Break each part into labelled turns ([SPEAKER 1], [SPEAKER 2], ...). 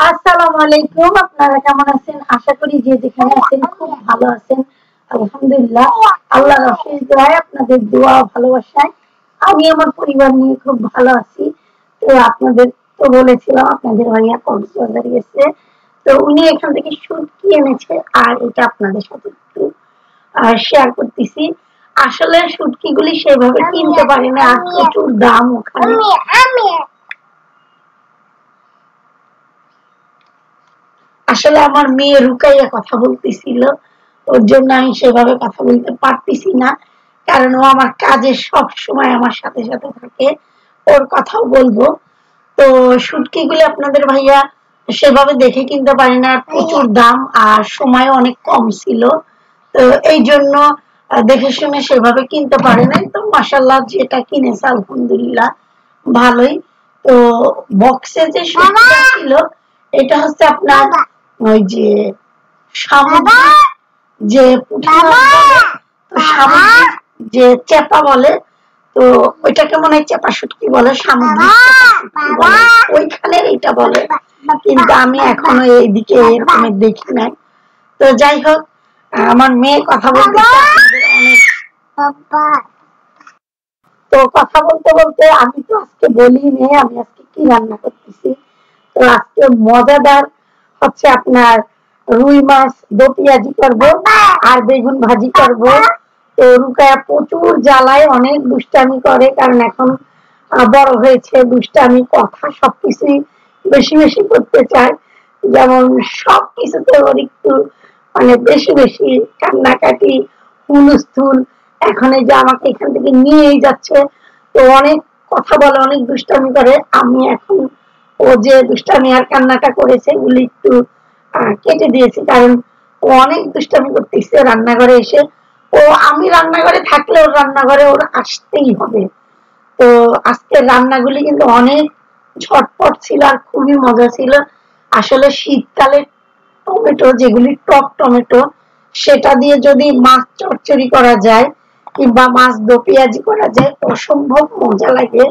[SPEAKER 1] আসসালামু আলাইকুম। আপনারা কেমন আছেন? আশা করি যে যেখানে আছেন খুব ভালো আছেন। আলহামদুলিল্লাহ, আল্লাহর অশেষ দয়ায় আপনাদের দোয়া ভালোবাসায় আমি আমার পরিবার নিয়ে খুব ভালো আছি। তো আপনাদের তো বলেছিলাম আপনাদের ভাইয়া কক্সবাজার গেছে, তো উনি এখান থেকে শুটকি এনেছে আর এটা আপনাদের সাথে একটু শেয়ার করতেছি। আসলে শুটকি গুলি সেভাবে কিনতে পারি না, আর প্রচুর দাম ওখানে। আসলে আমার মেয়ে রুকাইয়া কথা বলতেছিল, ওর জন্য আমি সেভাবে কথা বলতে পারতেছি না, কারণ ও আমার কাজে সব সময় আমার সাথে সাথে থাকে। ওর কথাও বলবো। তো শুটকি গুলো আপনাদের ভাইয়া সেভাবে দেখে কিনতে পারি না, প্রচুর দাম আর সময় অনেক কম ছিল। তো এই জন্য দেখে শুনে সেভাবে কিনতে পারে নাই। তো মাশাল্লাহ যেটা কিনেছে আলহামদুলিল্লাহ ভালোই। তো বক্সে যে শুটকিটা ছিল এটা হচ্ছে আপনার ওই যে সামুদ্রিক যে পুঁটি মাছ বলে, তো সামুদ্রিক যে চেপা বলে, তো ওইটাকে মনে হয় চেপা শুটকি বলে, সামুদ্রিক চেপা শুটকি বলে, ওইখানের এটা বলে। কিন্তু আমি এখনো এইদিকে এরকম দেখি নাই। তো যাই হোক, আমার মেয়ে কথা বলতেছে আপনাদের অনেক। তো কথা বলতে বলতে আমি তো আজকে বলিনি আমি আজকে কি রান্না করতেছি। তো আজকে মজাদার হচ্ছে আপনার রুই মাছ দো পেঁয়াজি করবো আর বেগুন ভাজি করব। তো রুকায়া প্রচুর জ্বালায়, অনেক দুষ্টামি করে, কারণ এখন বড় হয়েছে, দুষ্টামি কথা সবকিছুই বেশি বেশি করতে চায়। যেমন সবকিছুতে ওর একটু মানে বেশি বেশি কান্নাকাটি, হুলস্থুল। এখন এই যে আমাকে এখান থেকে নিয়েই যাচ্ছে, তো অনেক কথা বলে, অনেক দুষ্টামি করে। আমি এখন ও যে দুষ্টামি আর কান্নাটা করেছে এগুলি একটু কেটে দিয়েছি, কারণ ও অনেক দুষ্টামি করতেছে রান্নাঘরে এসে। ও আমি রান্নাঘরে থাকলে ওর রান্নাঘরে ওর আসতেই হবে। তো আজকের রান্নাগুলি কিন্তু অনেক ঝটপট ছিল আর খুবই মজা ছিল। আসলে শীতকালে টমেটো যেগুলি টক টমেটো, সেটা দিয়ে যদি মাছ চচ্চড়ি করা যায় কিংবা মাছ দো পেঁয়াজি করা যায় অসম্ভব মজা লাগে।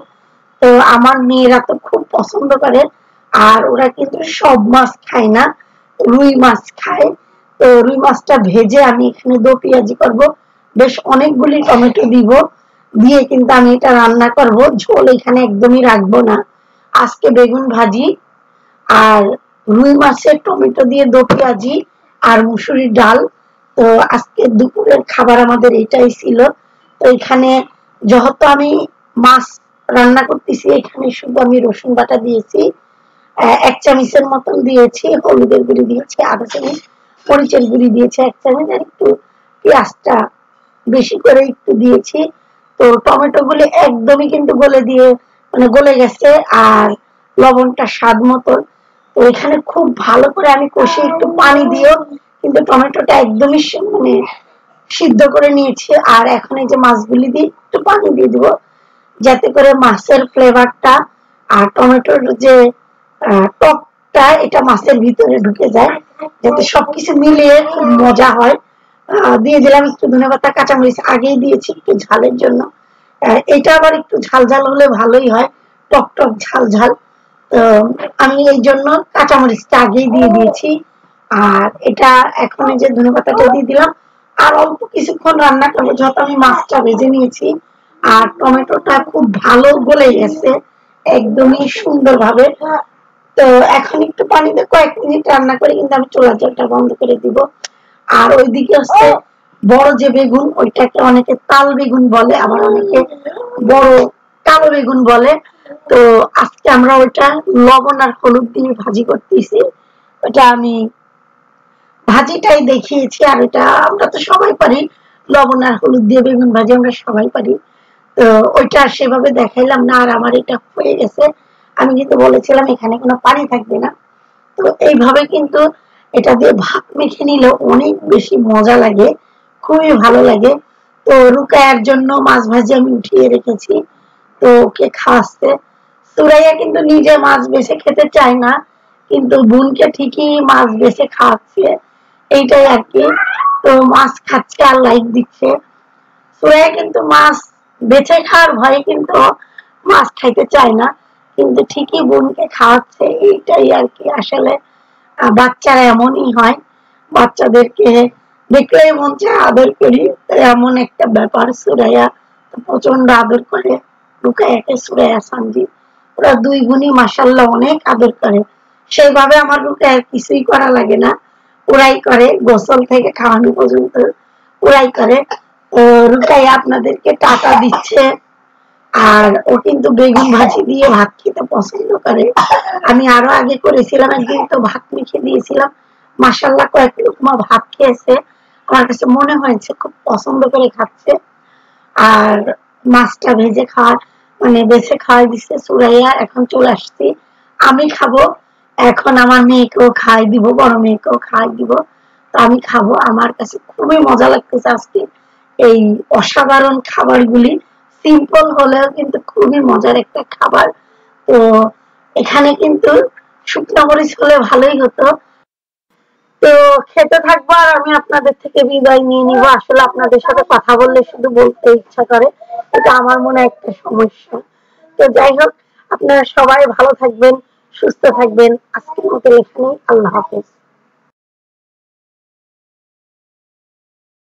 [SPEAKER 1] তো আমার মেয়েরা তো খুব পছন্দ করে, আর ওরা কিন্তু সব মাছ খায় না, রুই মাছ খায়। তো রুই মাছটা ভেজে আমি এখানে দো পেঁয়াজি করব, বেশ অনেকগুলি টমেটো দিব, দিয়ে কিন্তু আমি এটা রান্না করব। ঝোল এখানে একদমই রাখবো না। আজকে বেগুন ভাজি আর রুই মাছের টমেটো দিয়ে দো পেঁয়াজি আর মুসুরির ডাল। তো আজকে দুপুরের খাবার আমাদের এটাই ছিল। তো এখানে যেহেতু আমি মাছ রান্না করতেছি, এখানে শুধু আমি রসুন বাটা দিয়েছি, 1 চামচের মতন দিয়েছি, হলুদের গুঁড়ি দিয়েছি আধা চামচ, মরিচের গুঁড়ি দিয়েছি 1 চামচ, আর একটু পেঁয়াজটা বেশি করে একটু দিয়েছি। তো টমেটো গুলি একদমই কিন্তু গলে গেছে, আর লবণটা স্বাদ মতো। তো এখানে খুব ভালো করে আমি কষে একটু পানি দিয়েও কিন্তু টমেটোটা একদমই মানে সিদ্ধ করে নিয়েছি। আর এখন এই যে মাছগুলি দিয়ে একটু পানি দিয়ে দিব, যাতে করে মাছের ফ্লেভারটা আর টমেটোর যে টকটা এটা মাছের ভিতরে ঢুকে যায়, যাতে সবকিছু মিলিয়ে খুব মজা হয়। দিয়ে দিলাম একটু ধনেপাতা, কাঁচামরিচ আগেই দিয়েছি একটু ঝালের জন্য। এটা আবার একটু ঝাল ঝাল হলে ভালোই হয়, টক টক ঝাল ঝাল। তো আমি এই জন্য কাঁচামরিচটা আগেই দিয়ে দিয়েছি। আর এটা এখন এই যে ধনেপাতাটা দিয়ে দিলাম, আর অল্প কিছুক্ষণ রান্না করবো, যত আমি মাছটা ভেজে নিয়েছি আর টমেটোটা খুব ভালো গলে গেছে একদমই সুন্দর ভাবে। তো এখন একটু পানিতে কয়েক মিনিট রান্না করে কিন্তু আমি চুলার জলটা বন্ধ করে দিব। আর ওইদিকে হচ্ছে বড় যে বেগুন, ওইটাকে অনেকে তাল বেগুন বলে, আবার অনেকে বড় কালো বেগুন বলে। তো আজকে আমরা ওইটা লবণ আর হলুদ দিয়ে ভাজি করতেছি। ওটা আমি ভাজিটাই দেখিয়েছি, আর এটা আমরা তো সবাই পারি, লবণ আর হলুদ দিয়ে বেগুন ভাজি আমরা সবাই পারি। তো ওইটা সেভাবে দেখাইলাম না, আর আমার এটা হয়ে গেছে। আমি কিন্তু বলেছিলাম এখানে কোনো পানি থাকবে না। তো এইভাবে কিন্তু এটা দিয়ে ভাত মেখে নিলে অনেক বেশি মজা লাগে, খুবই ভালো লাগে। তো রুকায়ার জন্য মাছ ভাজি আমি উঠিয়ে রেখেছি, তো ওকে খাওয়াচ্ছে। সুরাইয়া কিন্তু নিজে মাছ বেছে খেতে চায় না, কিন্তু বোনকে ঠিকই মাছ বেছে খাওয়াচ্ছে, এইটাই আর কি। তো মাছ খাচ্ছে আর লাইক দিচ্ছে। সুরাইয়া কিন্তু মাছ বেছে খাওয়ার ভয়ে কিন্তু মাছ খাইতে চায় না, কিন্তু ঠিকই বোনকে খাওয়াচ্ছে, এইটাই আর কি। আসলে বাচ্চারা এমনই হয়, বাচ্চাদেরকে দেখলেই মন চায় আদর করি, এমন একটা ব্যাপার। সুরাইয়া তো প্রচন্ড আদর করে রুকাইয়াকে, সুরাইয়া সানজি ওরা দুই বোনই মাশাআল্লাহ অনেক আদর করে। সেইভাবে আমার রুকাইয়ার কিছুই করা লাগে না, ওরাই করে, গোসল থেকে খাওয়ানো পর্যন্ত ওরাই করে। তো রুকাইয়া আপনাদেরকে টাকা দিচ্ছে, আর ও কিন্তু বেগুন ভাজি দিয়ে ভাত খেতে পছন্দ করে। আমি আরো আগে করেছিলাম একদিন, তো ভাত মেখে দিয়েছিলাম, মাশাআল্লাহ কয়েক লোকমা ভাত খেয়েছে। আমার কাছে মনে হয়েছে খুব পছন্দ করে খাচ্ছে। আর মাছটা ভেজে খাওয়া মানে বেছে খাওয়াই দিচ্ছে সুরাইয়া। এখন চলে আসছি, আমি খাবো। এখন আমার মেয়েকেও খাই দিব, বড় মেয়েকেও খাই দিব। তো আমি খাবো, আমার কাছে খুবই মজা লাগতেছে আজকে এই অসাধারণ খাবারগুলি। সিম্পল হলেও কিন্তু খুবই মজার একটা খাবার। তো এখানে কিন্তু শুকনো মরিচ হলে ভালোই হতো। তো খেতে থাকবো, আর আমি আপনাদের থেকে বিদায় নিয়ে নিব। আসলে আপনাদের সাথে কথা বললে শুধু বলতে ইচ্ছা করে, এটা আমার মনে একটা সমস্যা। তো যাই হোক, আপনারা সবাই ভালো থাকবেন, সুস্থ থাকবেন। আজকের মতো এখানেই, আল্লাহ হাফেজ।